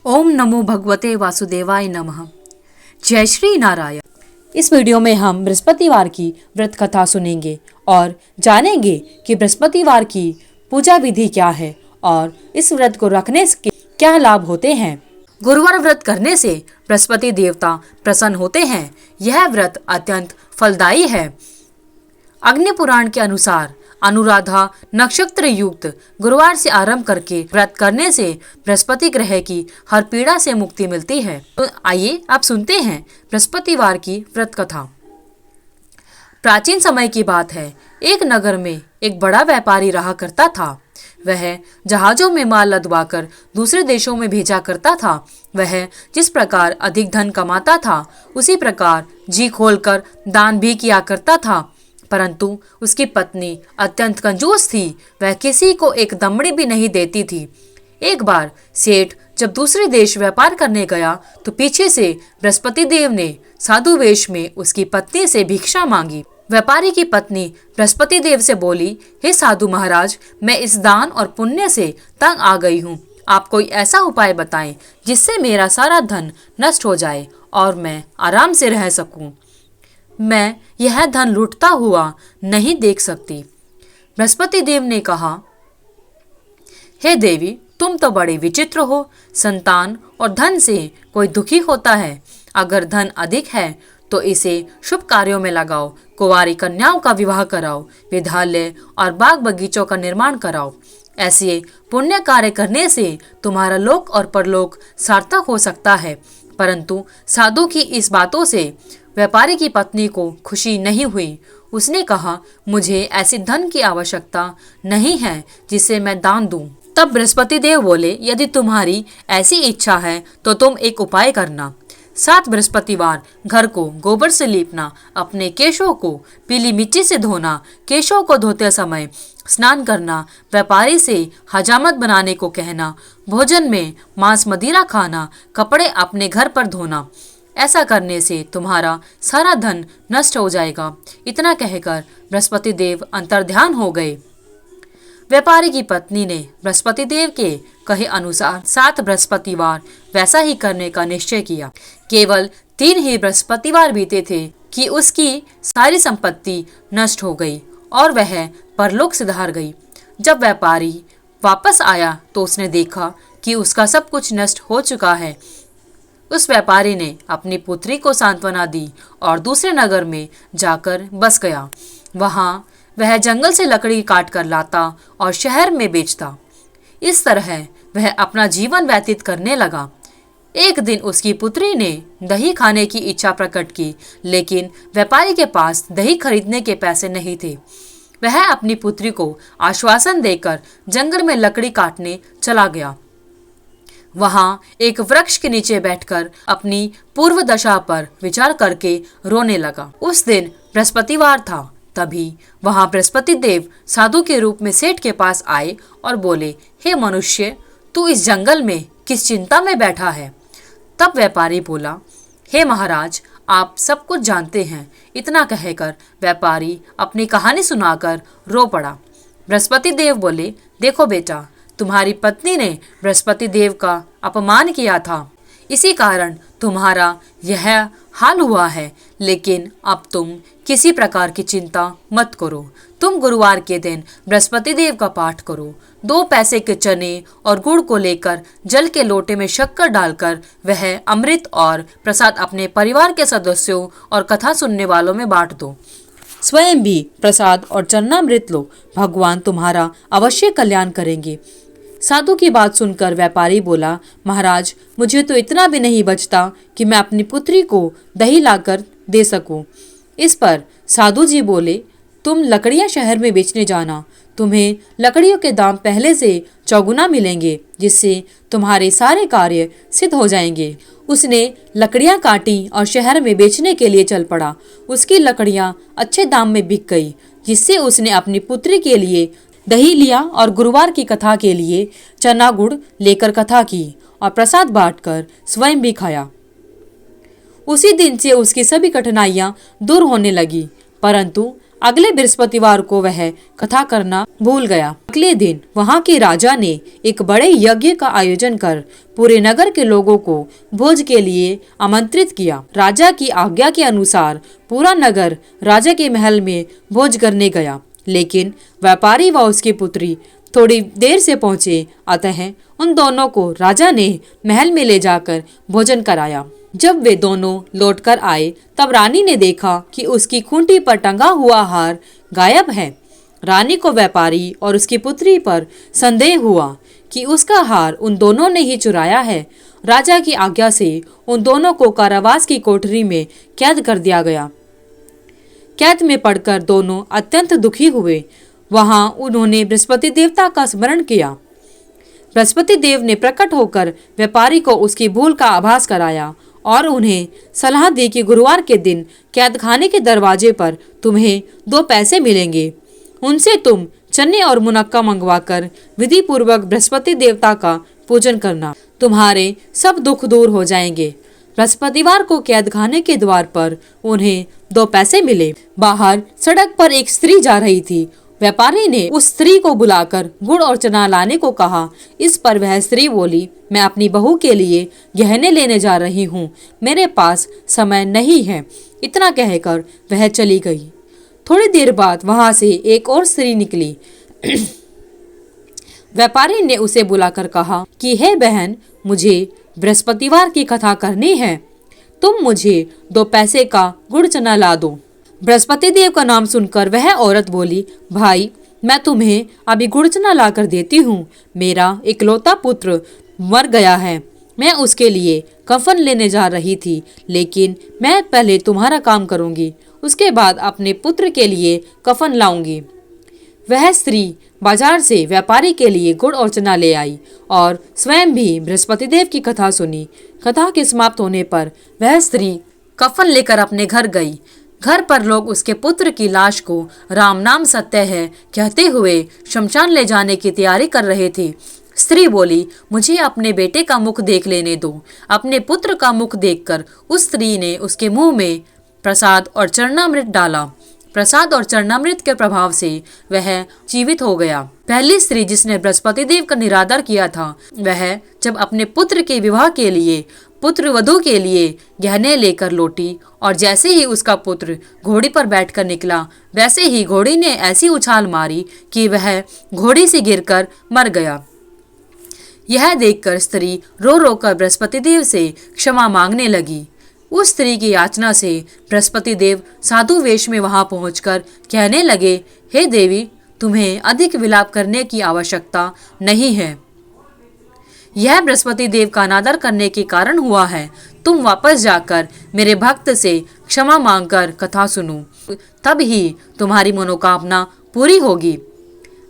ओम नमो भगवते वासुदेवाय नमः। जय श्री नारायण। इस वीडियो में हम बृहस्पतिवार की व्रत कथा सुनेंगे और जानेंगे कि बृहस्पतिवार की पूजा विधि क्या है और इस व्रत को रखने के क्या लाभ होते हैं। गुरुवार व्रत करने से बृहस्पति देवता प्रसन्न होते हैं। यह व्रत अत्यंत फलदायी है। अग्नि पुराण के अनुसार अनुराधा नक्षत्र युक्त गुरुवार से आरंभ करके व्रत करने से बृहस्पति ग्रह की हर पीड़ा से मुक्ति मिलती है। तो आइए आप सुनते हैं बृहस्पतिवार की व्रत कथा। प्राचीन समय की बात है। एक नगर में एक बड़ा व्यापारी रहा करता था। वह जहाजों में माल लदवाकर दूसरे देशों में भेजा करता था। वह जिस प्रकार अधिक धन कमाता था उसी प्रकार जी खोलकर दान भी किया करता था, परंतु उसकी पत्नी अत्यंत कंजूस थी। वह किसी को एक दमड़ी भी नहीं देती थी। एक बार सेठ जब दूसरे देश व्यापार करने गया तो पीछे से बृहस्पति देव ने साधु वेश में उसकी पत्नी से भिक्षा मांगी। व्यापारी की पत्नी बृहस्पति देव से बोली, हे साधु महाराज, मैं इस दान और पुण्य से तंग आ गई हूँ। आप कोई ऐसा उपाय बताएं जिससे मेरा सारा धन नष्ट हो जाए और मैं आराम से रह सकूं। मैं यह धन लुटता हुआ नहीं देख सकती। बृहस्पति देव ने कहा, हे देवी, तुम तो बड़े विचित्र हो। संतान और धन से कोई दुखी होता है। अगर धन अधिक है तो इसे शुभ कार्यों में लगाओ। कुंवारी कन्याओं का विवाह कराओ, विद्यालय और बाग बगीचों का निर्माण कराओ। ऐसे पुण्य कार्य करने से तुम्हारा लोक और परलोक सार्थक हो सकता है। परंतु साधु की इस बातों से व्यापारी की पत्नी को खुशी नहीं हुई। उसने कहा, मुझे ऐसी धन की आवश्यकता नहीं है जिसे मैं दान दूं। तब बृहस्पति देव बोले, यदि तुम्हारी ऐसी इच्छा है तो तुम एक उपाय करना। 7 बृहस्पतिवार घर को गोबर से लीपना, अपने केशों को पीली मिट्टी से धोना, केशों को धोते समय स्नान करना, व्यापारी से हजामत बनाने को कहना, भोजन में मांस मदिरा खाना, कपड़े अपने घर पर धोना। ऐसा करने से तुम्हारा सारा धन नष्ट हो जाएगा। इतना कहकर बृहस्पति देव अंतर्ध्यान हो गए। व्यापारी की पत्नी ने बृहस्पति देव के कहे अनुसार 7 बृहस्पतिवार वैसा ही करने का निश्चय किया। केवल 3 ही बृहस्पतिवार बीते थे कि उसकी सारी संपत्ति नष्ट हो गई और वह परलोक सिधार गई। जब व्यापारी वापस आया तो उसने देखा कि उसका सब कुछ नष्ट हो चुका है। उस व्यापारी ने अपनी पुत्री को सांत्वना दी और दूसरे नगर में जाकर बस गया। वहां वह जंगल से लकड़ी काट कर लाता और शहर में बेचता। इस तरह वह अपना जीवन व्यतीत करने लगा। एक दिन उसकी पुत्री ने दही खाने की इच्छा प्रकट की, लेकिन व्यापारी के पास दही खरीदने के पैसे नहीं थे। वह अपनी पुत्री को आश्वासन देकर जंगल में लकड़ी काटने चला गया। वहां एक वृक्ष के नीचे बैठकर अपनी पूर्व दशा पर विचार करके रोने लगा। उस दिन बृहस्पतिवार था। तभी वहां बृहस्पति देव साधु के रूप में सेठ के पास आए और बोले, हे मनुष्य, तू इस जंगल में किस चिंता में बैठा है। तब व्यापारी बोला, हे महाराज, आप सब कुछ जानते हैं। इतना कहकर व्यापारी अपनी कहानी सुनाकर रो पड़ा। बृहस्पति देव बोले, देखो बेटा, तुम्हारी पत्नी ने बृहस्पति देव का अपमान किया था, इसी कारण तुम्हारा यह हाल हुआ है। लेकिन अब तुम किसी प्रकार की चिंता मत करो। तुम गुरुवार के दिन बृहस्पति देव का पाठ करो। 2 पैसे के चने और गुड़ को लेकर जल के लोटे में शक्कर डालकर वह अमृत और प्रसाद अपने परिवार के सदस्यों और कथा सुनने वालों में बांट दो। स्वयं भी प्रसाद और चरणामृत लो। भगवान तुम्हारा अवश्य कल्याण करेंगे। साधु की बात सुनकर व्यापारी बोला, महाराज, मुझे तो इतना भी नहीं बचता कि मैं अपनी पुत्री को दही लाकर दे सकूं। इस पर साधु जी बोले, तुम लकड़ियां शहर में बेचने जाना। तुम्हें लकड़ियों के दाम पहले से चौगुना मिलेंगे, जिससे तुम्हारे सारे कार्य सिद्ध हो जाएंगे। उसने लकड़ियां काटी और शहर में बेचने के लिए चल पड़ा। उसकी लकड़ियां अच्छे दाम में बिक गई, जिससे उसने अपनी पुत्री के लिए दही लिया और गुरुवार की कथा के लिए चना गुड़ लेकर कथा की और प्रसाद बांटकर स्वयं भी खाया। उसी दिन से उसकी सभी कठिनाइयां दूर होने लगी। परंतु अगले बृहस्पतिवार को वह कथा करना भूल गया। अगले दिन वहां के राजा ने एक बड़े यज्ञ का आयोजन कर पूरे नगर के लोगों को भोज के लिए आमंत्रित किया। राजा की आज्ञा के अनुसार पूरा नगर राजा के महल में भोज करने गया, लेकिन व्यापारी व उसकी पुत्री थोड़ी देर से पहुंचे। अतः उन दोनों को राजा ने महल में ले जाकर भोजन कराया। जब वे दोनों लौटकर आए तब रानी ने देखा कि उसकी खूंटी पर टंगा हुआ हार गायब है। रानी को व्यापारी और उसकी पुत्री पर संदेह हुआ कि उसका हार उन दोनों ने ही चुराया है। राजा की आज्ञा से उन दोनों को कारावास की कोठरी में कैद कर दिया गया। कैद में पड़कर दोनों अत्यंत दुखी हुए। वहां उन्होंने बृहस्पति देवता का स्मरण किया। बृहस्पति देव ने प्रकट होकर व्यापारी को उसकी भूल का आभास कराया और उन्हें सलाह दी कि गुरुवार के दिन कैद खाने के दरवाजे पर तुम्हें 2 पैसे मिलेंगे। उनसे तुम चने और मुनक्का मंगवाकर विधि पूर्वक बृहस्पति देवता का पूजन करना, तुम्हारे सब दुख दूर हो जाएंगे। बृहस्पतिवार को कैद खाने के द्वार पर उन्हें 2 पैसे मिले। बाहर सड़क पर एक स्त्री जा रही थी। व्यापारी ने उस स्त्री को बुलाकर गुड़ और चना लाने को कहा। इस पर वह स्त्री बोली, मैं अपनी बहू के लिए गहने लेने जा रही हूँ, मेरे पास समय नहीं है। इतना कहकर वह चली गई। थोड़ी देर बाद वहां से एक और स्त्री निकली। व्यापारी ने उसे बुलाकर कहा कि हे बहन, मुझे बृहस्पतिवार की कथा करनी है, तुम मुझे 2 पैसे का गुड़ चना ला दो। बृहस्पति देव का नाम सुनकर वह औरत बोली, भाई मैं तुम्हें अभी गुड़ चना ला कर देती हूँ। मेरा इकलौता पुत्र मर गया है, मैं उसके लिए कफन लेने जा रही थी, लेकिन मैं पहले तुम्हारा काम करूँगी, उसके बाद अपने पुत्र के लिए कफन लाऊंगी। वह स्त्री बाजार से व्यापारी के लिए गुड़ और चना ले आई और स्वयं भी बृहस्पति देव की कथा सुनी। कथा के समाप्त होने पर वह स्त्री कफन लेकर अपने घर गई। घर पर लोग उसके पुत्र की लाश को राम नाम सत्य है कहते हुए शमशान ले जाने की तैयारी कर रहे थे। स्त्री बोली, मुझे अपने बेटे का मुख देख लेने दो। अपने पुत्र का मुख देखकर उस स्त्री ने उसके मुंह में प्रसाद और चरणामृत डाला। प्रसाद और चरणामृत के प्रभाव से वह जीवित हो गया। पहली स्त्री जिसने बृहस्पति देव का निरादर किया था, वह जब अपने पुत्र के विवाह के लिए पुत्र वधू के लिए गहने लेकर लौटी और जैसे ही उसका पुत्र घोड़ी पर बैठकर निकला, वैसे ही घोड़ी ने ऐसी उछाल मारी कि वह घोड़ी से गिरकर मर गया। यह देखकर स्त्री रो रो कर बृहस्पति देव से क्षमा मांगने लगी। उस स्त्री की याचना से बृहस्पति देव साधु वेश में वहां पहुंचकर कहने लगे, हे देवी, तुम्हें अधिक विलाप करने की आवश्यकता नहीं है। यह बृहस्पति देव का अनादर करने के कारण हुआ है। तुम वापस जाकर मेरे भक्त से क्षमा मांगकर कथा सुनो, तब ही तुम्हारी मनोकामना पूरी होगी।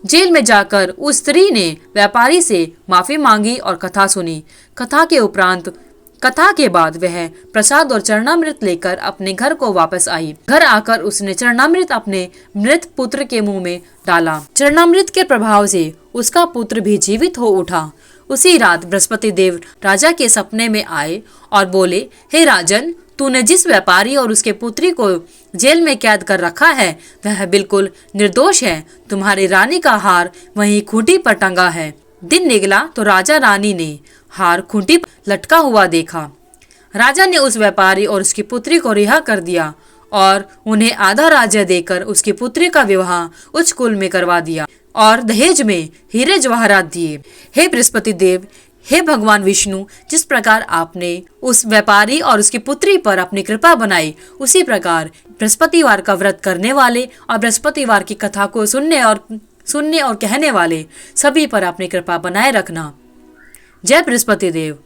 जेल में जाकर उस स्त्री ने व्यापारी से माफी मांगी और कथा सुनी। कथा के बाद वह प्रसाद और चरणामृत लेकर अपने घर को वापस आई। घर आकर उसने चरणामृत अपने मृत पुत्र के मुंह में डाला। चरणामृत के प्रभाव से उसका पुत्र भी जीवित हो उठा। उसी रात बृहस्पति देव राजा के सपने में आए और बोले, हे राजन, तूने जिस व्यापारी और उसके पुत्री को जेल में कैद कर रखा है वह बिल्कुल निर्दोष है। तुम्हारी रानी का हार वहीं खूंटी पर टंगा है। दिन निकला तो राजा रानी ने हार खूंटी पर लटका हुआ देखा। राजा ने उस व्यापारी और उसकी पुत्री को रिहा कर दिया और उन्हें आधा राज्य देकर उसकी पुत्री का विवाह उच्च कुल में करवा दिया और दहेज में हीरे जवाहरात दिए। हे बृहस्पति देव, हे भगवान विष्णु, जिस प्रकार आपने उस व्यापारी और उसकी पुत्री पर अपनी कृपा बनाई, उसी प्रकार बृहस्पतिवार का व्रत करने वाले और बृहस्पतिवार की कथा को सुनने और कहने वाले सभी पर अपनी कृपा बनाए रखना। जय बृहस्पति देव।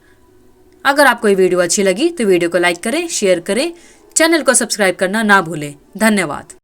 अगर आपको ये वीडियो अच्छी लगी तो वीडियो को लाइक करें, शेयर करें, चैनल को सब्सक्राइब करना ना भूलें। धन्यवाद।